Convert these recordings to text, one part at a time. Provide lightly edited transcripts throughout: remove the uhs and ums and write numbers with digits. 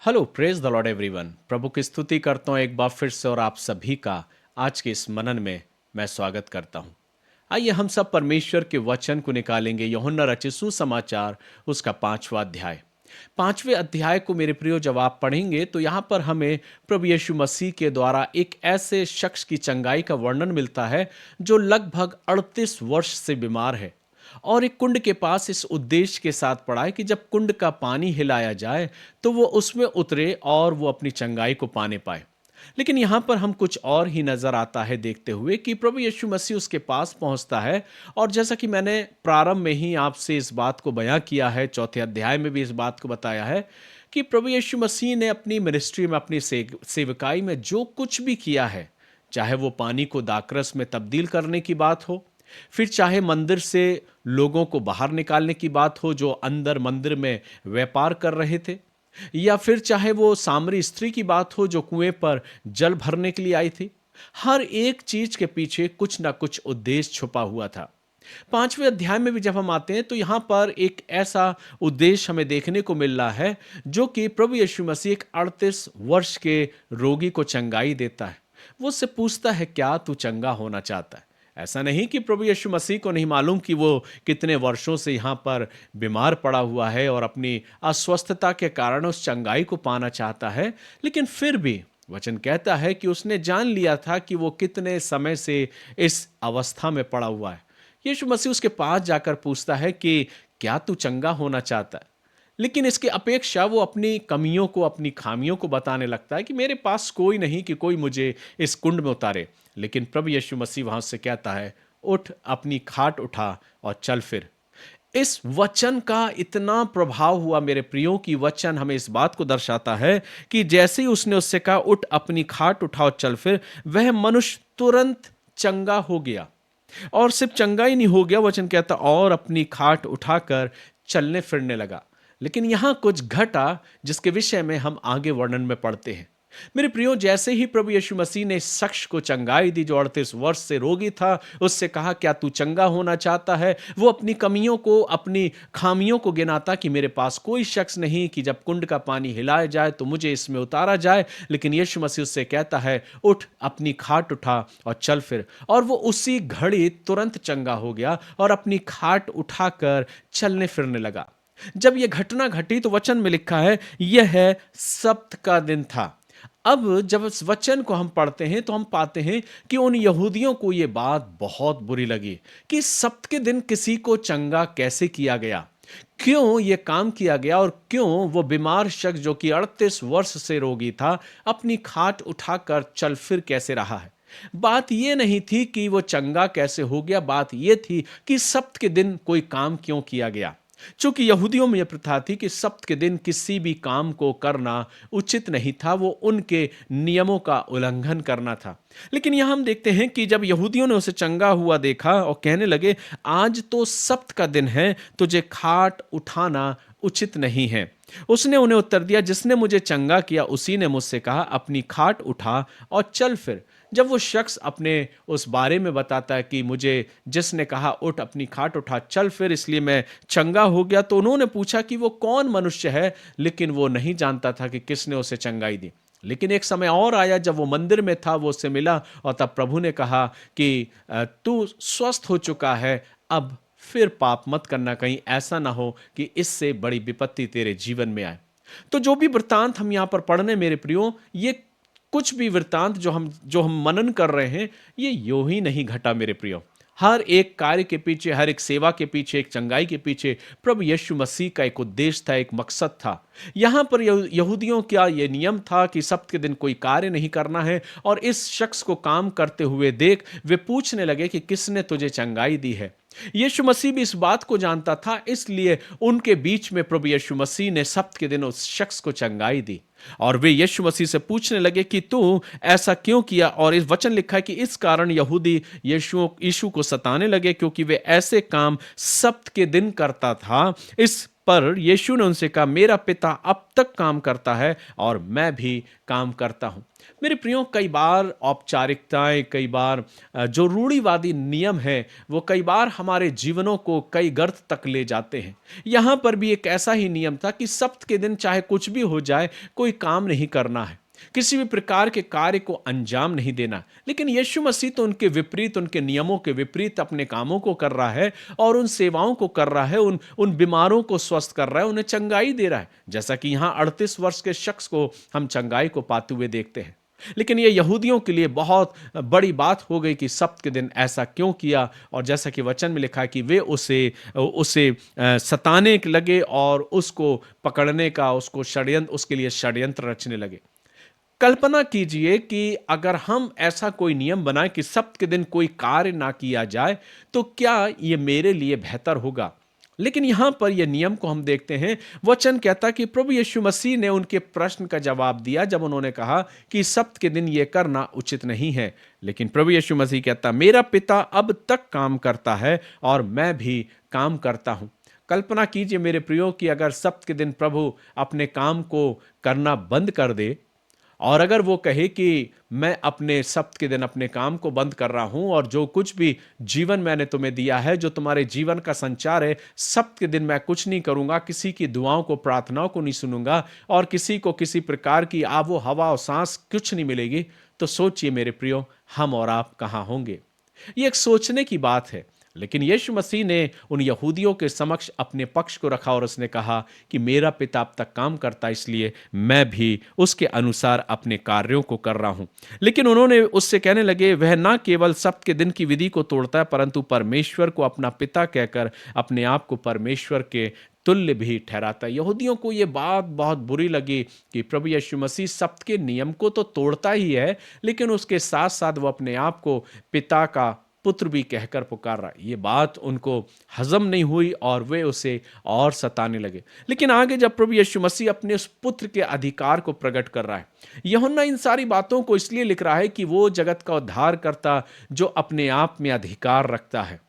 Hello, praise the lord everyone. प्रभु की स्तुति करता हूँ एक बार फिर से और आप सभी का आज के इस मनन में मैं स्वागत करता हूँ। आइए हम सब परमेश्वर के वचन को निकालेंगे। यूहन्ना रचित सुसमाचार उसका 5वां अध्याय। 5वें अध्याय को मेरे प्रियो जब आप पढ़ेंगे तो यहाँ पर हमें प्रभु यीशु मसीह के द्वारा एक ऐसे शख्स की चंगाई का वर्णन मिलता है जो लगभग 38 वर्ष से बीमार है और एक कुंड के पास इस उद्देश्य के साथ पड़ा है कि जब कुंड का पानी हिलाया जाए तो वो उसमें उतरे और वो अपनी चंगाई को पाने पाए। लेकिन यहाँ पर हम कुछ और ही नजर आता है देखते हुए कि प्रभु यीशु मसीह उसके पास पहुंचता है। और जैसा कि मैंने प्रारंभ में ही आपसे इस बात को बयां किया है, चौथे अध्याय में भी इस बात को बताया है कि प्रभु यीशु मसीह ने अपनी मिनिस्ट्री में, अपनी सेवकाई में जो कुछ भी किया है, चाहे वो पानी को दाखरस में तब्दील करने की बात हो, फिर चाहे मंदिर से लोगों को बाहर निकालने की बात हो जो अंदर मंदिर में व्यापार कर रहे थे, या फिर चाहे वो सामरी स्त्री की बात हो जो कुएं पर जल भरने के लिए आई थी, हर एक चीज के पीछे कुछ ना कुछ उद्देश्य छुपा हुआ था। 5वें अध्याय में भी जब हम आते हैं तो यहां पर एक ऐसा उद्देश्य हमें देखने को मिल रहा है जो कि प्रभु यीशु मसीह एक 38 वर्ष के रोगी को चंगाई देता है। वो उससे पूछता है, क्या तू चंगा होना चाहता है? ऐसा नहीं कि प्रभु यीशु मसीह को नहीं मालूम कि वो कितने वर्षों से यहाँ पर बीमार पड़ा हुआ है और अपनी अस्वस्थता के कारण उस चंगाई को पाना चाहता है, लेकिन फिर भी वचन कहता है कि उसने जान लिया था कि वो कितने समय से इस अवस्था में पड़ा हुआ है। यीशु मसीह उसके पास जाकर पूछता है कि क्या तू चंगा होना चाहता है? लेकिन इसकी अपेक्षा वो अपनी कमियों को, अपनी खामियों को बताने लगता है कि मेरे पास कोई नहीं कि कोई मुझे इस कुंड में उतारे। लेकिन प्रभु यीशु मसीह वहां से कहता है, उठ, अपनी खाट उठा और चल फिर। इस वचन का इतना प्रभाव हुआ मेरे प्रियो की वचन हमें इस बात को दर्शाता है कि जैसे ही उसने उससे कहा, उठ, अपनी खाट उठा और चल फिर, वह मनुष्य तुरंत चंगा हो गया। और सिर्फ चंगा ही नहीं हो गया, वचन कहता और अपनी खाट उठाकर चलने फिरने लगा। लेकिन यहां कुछ घटा जिसके विषय में हम आगे वर्णन में पढ़ते हैं। मेरे प्रियो, जैसे ही प्रभु यीशु मसीह ने इस शख्स को चंगाई दी जो 38 वर्ष से रोगी था, उससे कहा, क्या तू चंगा होना चाहता है? वो अपनी कमियों को, अपनी खामियों को गिनाता कि मेरे पास कोई शख्स नहीं कि जब कुंड का पानी हिलाया जाए तो मुझे इसमें उतारा जाए। लेकिन यीशु मसीह उससे कहता है, उठ, अपनी खाट उठा और चल फिर। और वो उसी घड़ी तुरंत चंगा हो गया और अपनी खाट उठाकर चलने फिरने लगा। जब यह घटना घटी तो वचन में लिखा है, यह सब्त का दिन था। अब जब इस वचन को हम पढ़ते हैं तो हम पाते हैं कि उन यहूदियों को यह बात बहुत बुरी लगी कि सब्त के दिन किसी को चंगा कैसे किया गया, क्यों यह काम किया गया और क्यों वो बीमार शख्स जो कि 38 वर्ष से रोगी था अपनी खाट उठाकर चल फिर कैसे रहा है। बात यह नहीं थी कि वो चंगा कैसे हो गया, बात यह थी कि सब्त के दिन कोई काम क्यों किया गया। चूंकि यहूदियों में यह प्रथा थी कि सब्त के दिन किसी भी काम को करना उचित नहीं था, वो उनके नियमों का उल्लंघन करना था। लेकिन यहां हम देखते हैं कि जब यहूदियों ने उसे चंगा हुआ देखा और कहने लगे, आज तो सब्त का दिन है, तुझे खाट उठाना उचित नहीं है, उसने उन्हें उत्तर दिया, जिसने मुझे चंगा किया उसी ने मुझसे कहा, अपनी खाट उठा और चल फिर। जब वो शख्स अपने उस बारे में बताता है कि मुझे जिसने कहा, उठ, अपनी खाट उठा, चल फिर, इसलिए मैं चंगा हो गया, तो उन्होंने पूछा कि वो कौन मनुष्य है, लेकिन वो नहीं जानता था कि किसने उसे चंगाई दी। लेकिन एक समय और आया जब वो मंदिर में था, वो उससे मिला और तब प्रभु ने कहा कि तू स्वस्थ हो चुका है, अब फिर पाप मत करना, कहीं ऐसा ना हो कि इससे बड़ी विपत्ति तेरे जीवन में आए। तो जो भी वृत्तांत हम यहां पर पढ़ने मेरे प्रियो, ये कुछ भी वृत्तांत जो हम मनन कर रहे हैं, ये यूं ही नहीं घटा मेरे प्रियो। हर एक कार्य के पीछे, हर एक सेवा के पीछे, एक चंगाई के पीछे प्रभु यीशु मसीह का एक उद्देश्य था, एक मकसद था। यहां पर यहूदियों का यह नियम था कि सब्त के दिन कोई कार्य नहीं करना है, और इस शख्स को काम करते हुए देख वे पूछने लगे कि किसने तुझे चंगाई दी है। यीशु मसीह भी इस बात को जानता था, इसलिए उनके बीच में प्रभु यीशु मसीह ने सब्त के दिन उस शख्स को चंगाई दी। और वे यीशु मसीह से पूछने लगे कि तू ऐसा क्यों किया। और इस वचन लिखा है कि इस कारण यहूदी यीशु को सताने लगे, क्योंकि वे ऐसे काम सब्त के दिन करता था। इस पर यीशु ने उनसे कहा, मेरा पिता अब तक काम करता है और मैं भी काम करता हूं। मेरे प्रियो, कई बार औपचारिकताएं, कई बार जो रूढ़िवादी नियम है, वो कई बार हमारे जीवनों को कई गर्त तक ले जाते हैं। यहां पर भी एक ऐसा ही नियम था कि सब्त के दिन चाहे कुछ भी हो जाए, कोई कोई काम नहीं करना है, किसी भी प्रकार के कार्य को अंजाम नहीं देना। लेकिन यीशु मसीह तो उनके विपरीत, उनके नियमों के विपरीत अपने कामों को कर रहा है और उन सेवाओं को कर रहा है, उन उन बीमारों को स्वस्थ कर रहा है, उन्हें चंगाई दे रहा है, जैसा कि यहाँ 38 वर्ष के शख्स को हम चंगाई को पाते हुए देखते हैं। लेकिन ये यहूदियों के लिए बहुत बड़ी बात हो गई कि सब्त के दिन ऐसा क्यों किया, और जैसा कि वचन में लिखा है कि वे उसे उसे सताने लगे और उसको पकड़ने का, उसको षड्यंत्र, उसके लिए षड्यंत्र रचने लगे। कल्पना कीजिए कि अगर हम ऐसा कोई नियम बनाएं कि सब्त के दिन कोई कार्य ना किया जाए, तो क्या ये मेरे लिए बेहतर होगा? लेकिन यहां पर यह नियम को हम देखते हैं, वचन कहता कि प्रभु यीशु मसीह ने उनके प्रश्न का जवाब दिया जब उन्होंने कहा कि सब्त के दिन यह करना उचित नहीं है। लेकिन प्रभु यीशु मसीह कहता, मेरा पिता अब तक काम करता है और मैं भी काम करता हूं। कल्पना कीजिए मेरे प्रियो कि अगर सब्त के दिन प्रभु अपने काम को करना बंद कर दे, और अगर वो कहे कि मैं अपने सब्त के दिन अपने काम को बंद कर रहा हूं और जो कुछ भी जीवन मैंने तुम्हें दिया है, जो तुम्हारे जीवन का संचार है, सब्त के दिन मैं कुछ नहीं करूंगा, किसी की दुआओं को, प्रार्थनाओं को नहीं सुनूंगा और किसी को किसी प्रकार की आबो हवा और सांस कुछ नहीं मिलेगी, तो सोचिए मेरे प्रियो, हम और आप कहां होंगे? ये एक सोचने की बात है। लेकिन यीशु मसीह ने उन यहूदियों के समक्ष अपने पक्ष को रखा और उसने कहा कि मेरा पिता अब तक काम करता है, इसलिए मैं भी उसके अनुसार अपने कार्यों को कर रहा हूं। लेकिन उन्होंने उससे कहने लगे, वह ना केवल सब्त के दिन की विधि को तोड़ता है, परंतु परमेश्वर को अपना पिता कहकर अपने आप को परमेश्वर के तुल्य भी ठहराता है। यहूदियों को यह बात बहुत बुरी लगी कि प्रभु यीशु मसीह सब्त के नियम को तो तोड़ता ही है, लेकिन उसके साथ साथ वो अपने आप को पिता का पुत्र भी कहकर पुकार रहा है। ये बात उनको हजम नहीं हुई और वे उसे और सताने लगे। लेकिन आगे जब प्रभु यीशु मसीह अपने उस पुत्र के अधिकार को प्रकट कर रहा है, यूहन्ना इन सारी बातों को इसलिए लिख रहा है कि वो जगत का उद्धार करता जो अपने आप में अधिकार रखता है,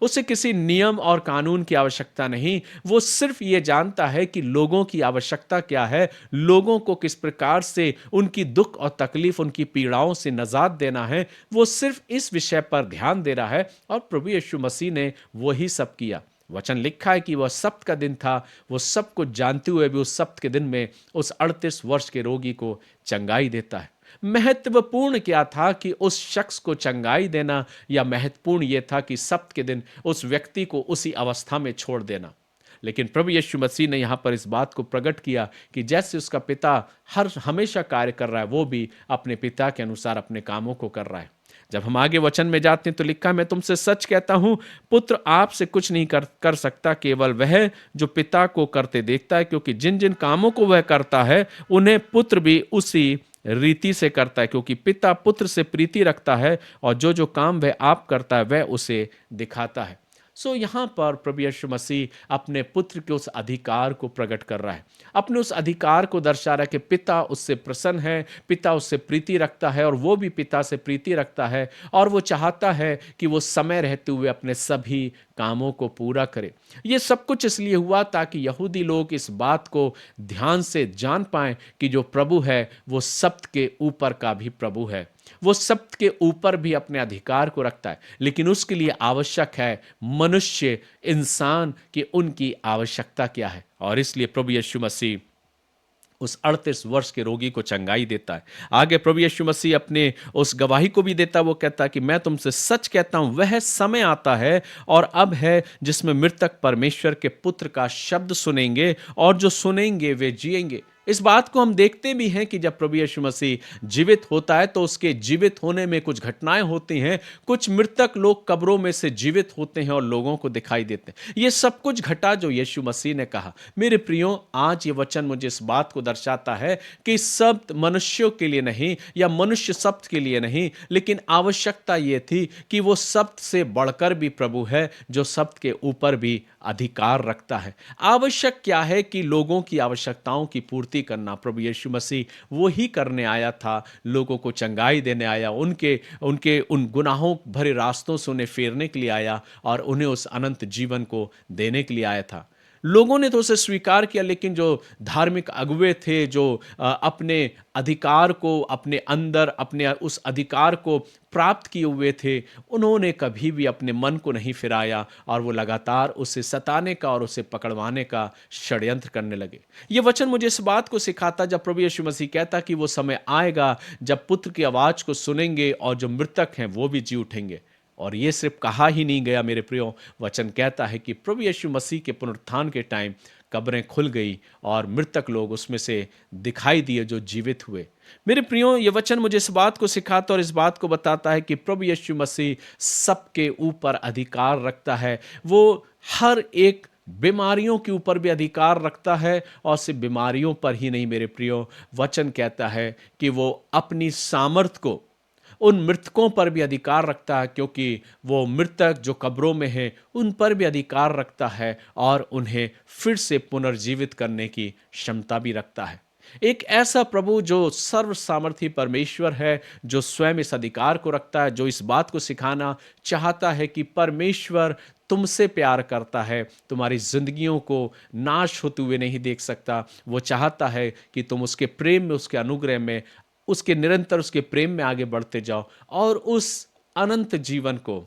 उसे किसी नियम और कानून की आवश्यकता नहीं। वो सिर्फ ये जानता है कि लोगों की आवश्यकता क्या है, लोगों को किस प्रकार से उनकी दुख और तकलीफ, उनकी पीड़ाओं से निजात देना है। वो सिर्फ इस विषय पर ध्यान दे रहा है और प्रभु यीशु मसीह ने वही सब किया। वचन लिखा है कि वह सब्त का दिन था, वो सब कुछ जानते हुए भी उस सब्त के दिन में उस 38 वर्ष के रोगी को चंगाई देता है। महत्वपूर्ण क्या था कि उस शख्स को चंगाई देना, या महत्वपूर्ण यह था कि सब्त के दिन उस व्यक्ति को उसी अवस्था में छोड़ देना? लेकिन प्रभु यीशु मसीह ने यहां पर इस बात को प्रकट किया कि जैसे उसका पिता हमेशा कार्य कर रहा है, वो भी अपने पिता के अनुसार अपने कामों को कर रहा है। जब हम आगे वचन में जाते हैं तो लिखा है, मैं तुमसे सच कहता हूं, पुत्र आपसे कुछ नहीं कर सकता, केवल वह जो पिता को करते देखता है, क्योंकि जिन जिन कामों को वह करता है उन्हें पुत्र भी उसी रीति से करता है, क्योंकि पिता पुत्र से प्रीति रखता है और जो जो काम वह आप करता है वह उसे दिखाता है। यहाँ पर प्रभु यीशु मसीह अपने पुत्र के उस अधिकार को प्रकट कर रहा है, अपने उस अधिकार को दर्शा रहा है कि पिता उससे प्रसन्न है, पिता उससे प्रीति रखता है और वो भी पिता से प्रीति रखता है, और वो चाहता है कि वो समय रहते हुए अपने सभी कामों को पूरा करे। ये सब कुछ इसलिए हुआ ताकि यहूदी लोग इस बात को ध्यान से जान पाएं कि जो प्रभु है वो सब्त के ऊपर का भी प्रभु है, वो सब्त के ऊपर भी अपने अधिकार को रखता है। लेकिन उसके लिए आवश्यक है मनुष्य, इंसान की उनकी आवश्यकता क्या है, और इसलिए प्रभु यीशु मसीह उस 38 वर्ष के रोगी को चंगाई देता है। आगे प्रभु यीशु मसीह अपने उस गवाही को भी देता है, वो कहता है कि मैं तुमसे सच कहता हूं, वह समय आता है और अब है जिसमें मृतक परमेश्वर के पुत्र का शब्द सुनेंगे, और जो सुनेंगे वे जिएंगे। इस बात को हम देखते भी हैं कि जब प्रभु यीशु मसीह जीवित होता है तो उसके जीवित होने में कुछ घटनाएं होती हैं, कुछ मृतक लोग कब्रों में से जीवित होते हैं और लोगों को दिखाई देते हैं। ये सब कुछ घटा जो यीशु मसीह ने कहा। मेरे प्रियो, आज ये वचन मुझे इस बात को दर्शाता है कि सब्त मनुष्यों के लिए नहीं, या मनुष्य सब्त के लिए नहीं, लेकिन आवश्यकता ये थी कि वो सब्त से बढ़कर भी प्रभु है, जो सब्त के ऊपर भी अधिकार रखता है। आवश्यक क्या है कि लोगों की आवश्यकताओं की पूर्ति करना। प्रभु यीशु मसीह वो ही करने आया था, लोगों को चंगाई देने आया, उनके उन गुनाहों भरे रास्तों से उन्हें फेरने के लिए आया और उन्हें उस अनंत जीवन को देने के लिए आया था। लोगों ने तो उसे स्वीकार किया, लेकिन जो धार्मिक अगुवे थे, जो अपने अधिकार को अपने अंदर, अपने उस अधिकार को प्राप्त किए हुए थे, उन्होंने कभी भी अपने मन को नहीं फिराया और वो लगातार उसे सताने का और उसे पकड़वाने का षड्यंत्र करने लगे। ये वचन मुझे इस बात को सिखाता, जब प्रभु यीशु मसीह कहता कि वो समय आएगा जब पुत्र की आवाज को सुनेंगे और जो मृतक हैं वो भी जी उठेंगे। और ये सिर्फ कहा ही नहीं गया मेरे प्रियो, वचन कहता है कि प्रभु यीशु मसीह के पुनरुत्थान के टाइम कब्रें खुल गई और मृतक लोग उसमें से दिखाई दिए जो जीवित हुए। मेरे प्रियो, ये वचन मुझे इस बात को सिखाता और इस बात को बताता है कि प्रभु यीशु मसीह सबके ऊपर अधिकार रखता है। वो हर एक बीमारियों के ऊपर भी अधिकार रखता है, और सिर्फ बीमारियों पर ही नहीं मेरे प्रियो, वचन कहता है कि वो अपनी सामर्थ को उन मृतकों पर भी अधिकार रखता है, क्योंकि वो मृतक जो कब्रों में हैं उन पर भी अधिकार रखता है और उन्हें फिर से पुनर्जीवित करने की क्षमता भी रखता है। एक ऐसा प्रभु जो सर्व सामर्थी परमेश्वर है, जो स्वयं इस अधिकार को रखता है, जो इस बात को सिखाना चाहता है कि परमेश्वर तुमसे प्यार करता है, तुम्हारी जिंदगियों को नाश होते हुए नहीं देख सकता। वो चाहता है कि तुम उसके प्रेम में, उसके अनुग्रह में, उसके निरंतर उसके प्रेम में आगे बढ़ते जाओ और उस अनंत जीवन को,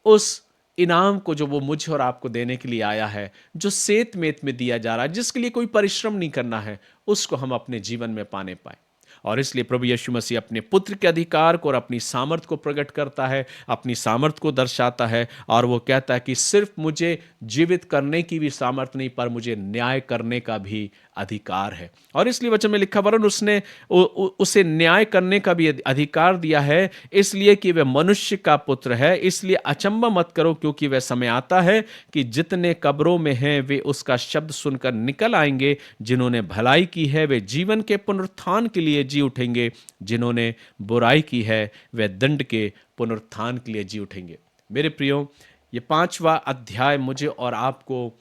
उस इनाम को जो वो मुझे और आपको देने के लिए आया है, जो सेत मेत में दिया जा रहा है, जिसके लिए कोई परिश्रम नहीं करना है, उसको हम अपने जीवन में पाने पाए। और इसलिए प्रभु यीशु मसीह अपने पुत्र के अधिकार को और अपनी सामर्थ को प्रकट करता है, अपनी सामर्थ को दर्शाता है, और वो कहता है कि सिर्फ मुझे जीवित करने की भी सामर्थ नहीं, पर मुझे न्याय करने का भी अधिकार है। और इसलिए वचन में लिखा, वरन उसने उसे न्याय करने का भी अधिकार दिया है, इसलिए कि वह मनुष्य का पुत्र है। इसलिए अचंभा मत करो, क्योंकि वह समय आता है कि जितने कब्रों में हैं वे उसका शब्द सुनकर निकल आएंगे। जिन्होंने भलाई की है वे जीवन के पुनरुत्थान के लिए जी उठेंगे, जिन्होंने बुराई की है वे दंड के पुनरुत्थान के लिए जी उठेंगे। मेरे प्रियो, ये 5वां अध्याय मुझे और आपको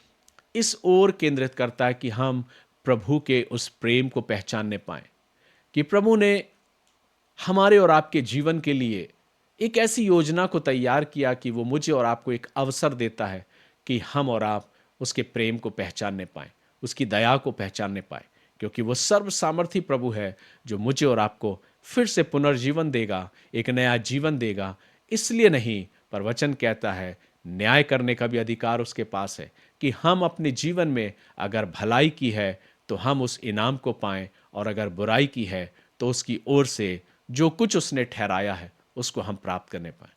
इस ओर केंद्रित करता है कि हम प्रभु के उस प्रेम को पहचानने पाएं, कि प्रभु ने हमारे और आपके जीवन के लिए एक ऐसी योजना को तैयार किया कि वो मुझे और आपको एक अवसर देता है कि हम और आप उसके प्रेम को पहचानने पाएं, उसकी दया को पहचानने पाएं, क्योंकि वो सर्व सामर्थी प्रभु है जो मुझे और आपको फिर से पुनर्जीवन देगा, एक नया जीवन देगा। इसलिए नहीं, पर वचन कहता है न्याय करने का भी अधिकार उसके पास है, कि हम अपने जीवन में अगर भलाई की है तो हम उस इनाम को पाएं, और अगर बुराई की है तो उसकी ओर से जो कुछ उसने ठहराया है उसको हम प्राप्त करने पाएं।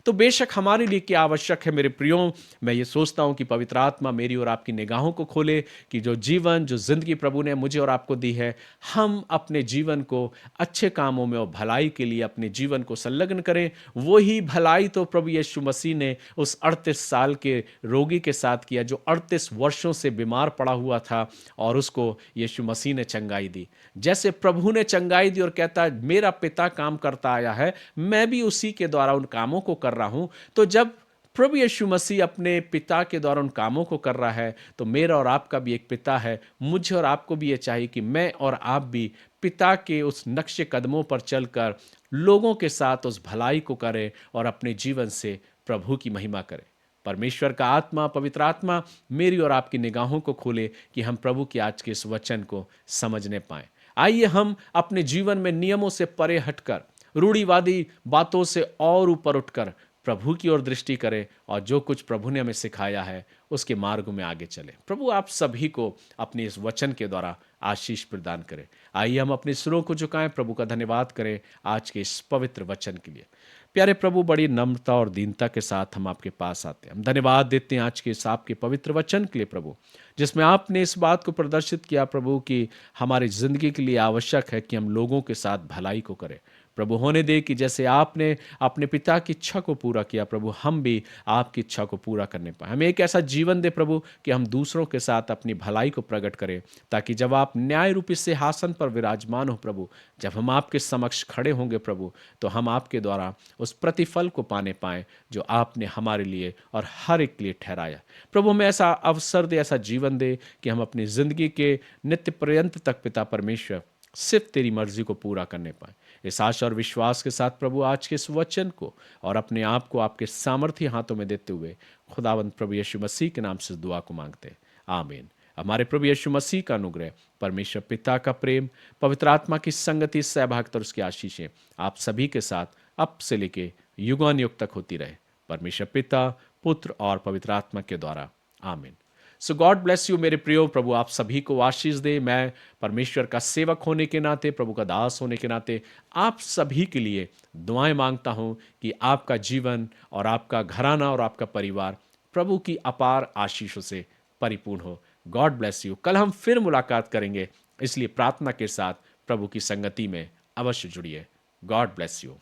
तो बेशक हमारे लिए क्या आवश्यक है मेरे प्रियो, मैं ये सोचता हूं कि पवित्र आत्मा मेरी और आपकी निगाहों को खोले, कि जो जीवन, जो जिंदगी प्रभु ने मुझे और आपको दी है, हम अपने जीवन को अच्छे कामों में और भलाई के लिए अपने जीवन को संलग्न करें। वही भलाई तो प्रभु यीशु मसीह ने उस 38 साल के रोगी के साथ किया, जो 38 वर्षों से बीमार पड़ा हुआ था, और उसको यीशु मसीह ने चंगाई दी। जैसे प्रभु ने चंगाई दी और कहता है मेरा पिता काम करता आया है, मैं भी उसी के द्वारा उन कामों को कर रहा हूं। तो जब प्रभु यीशु मसीह अपने पिता के द्वारा उन कामों को कर रहा है, तो मेरा और आपका भी एक पिता है। मुझे और आपको भी ये चाहिए कि मैं और आप भी पिता के उस नक्शे कदमों पर चलकर लोगों के साथ उस भलाई को करें और अपने जीवन से प्रभु की महिमा करें। परमेश्वर का आत्मा, पवित्र आत्मा मेरी और आपकी निगाहों को खोले कि हम प्रभु के आज के इस वचन को समझने पाएं। आइए हम अपने जीवन में नियमों से परे हटकर, रूढ़िवादी बातों से और ऊपर उठकर प्रभु की ओर दृष्टि करें, और जो कुछ प्रभु ने हमें सिखाया है उसके मार्ग में आगे चलें। प्रभु आप सभी को अपने इस वचन के द्वारा आशीष प्रदान करें। आइए हम अपने सिरों को झुकाएं, प्रभु का धन्यवाद करें आज के इस पवित्र वचन के लिए। प्यारे प्रभु, बड़ी नम्रता और दीनता के साथ हम आपके पास आते हैं। हम धन्यवाद देते हैं आज के इस आपके पवित्र वचन के लिए प्रभु, जिसमें आपने इस बात को प्रदर्शित किया प्रभु कि हमारी जिंदगी के लिए आवश्यक है कि हम लोगों के साथ भलाई को करें। प्रभु होने दे कि जैसे आपने अपने पिता की इच्छा को पूरा किया प्रभु, हम भी आपकी इच्छा को पूरा करने पाए। हमें एक ऐसा जीवन दे प्रभु कि हम दूसरों के साथ अपनी भलाई को प्रकट करें, ताकि जब आप न्याय रूपी सिंहासन पर विराजमान हो प्रभु, जब हम आपके समक्ष खड़े होंगे प्रभु, तो हम आपके द्वारा उस प्रतिफल को पाने पाएं जो आपने हमारे लिए और हर एक के लिए ठहराया। प्रभु हमें ऐसा अवसर दे, ऐसा जीवन दे कि हम अपनी जिंदगी के नित्य पर्यंत तक पिता परमेश्वर सिर्फ तेरी मर्जी को पूरा करने पाए। इस आशा और विश्वास के साथ प्रभु आज के इस वचन को और अपने आप को आपके सामर्थ्य हाथों में देते हुए खुदावंद प्रभु यीशु मसीह के नाम से दुआ को मांगते हैं, आमीन। हमारे प्रभु यीशु मसीह का अनुग्रह, परमेश्वर पिता का प्रेम, पवित्र आत्मा की संगति, सहभागिता और उसकी आशीषें आप सभी के साथ अब से लेके युगानुयुग तक होती रहे, परमेश्वर पिता, पुत्र और पवित्र आत्मा के द्वारा। आमीन। सो गॉड ब्लेस यू मेरे प्रियो। प्रभु आप सभी को आशीष दे। मैं परमेश्वर का सेवक होने के नाते, प्रभु का दास होने के नाते आप सभी के लिए दुआएं मांगता हूं कि आपका जीवन और आपका घराना और आपका परिवार प्रभु की अपार आशीषों से परिपूर्ण हो। God bless you. कल हम फिर मुलाकात करेंगे, इसलिए प्रार्थना के साथ प्रभु की संगति में अवश्य जुड़िए। God bless you.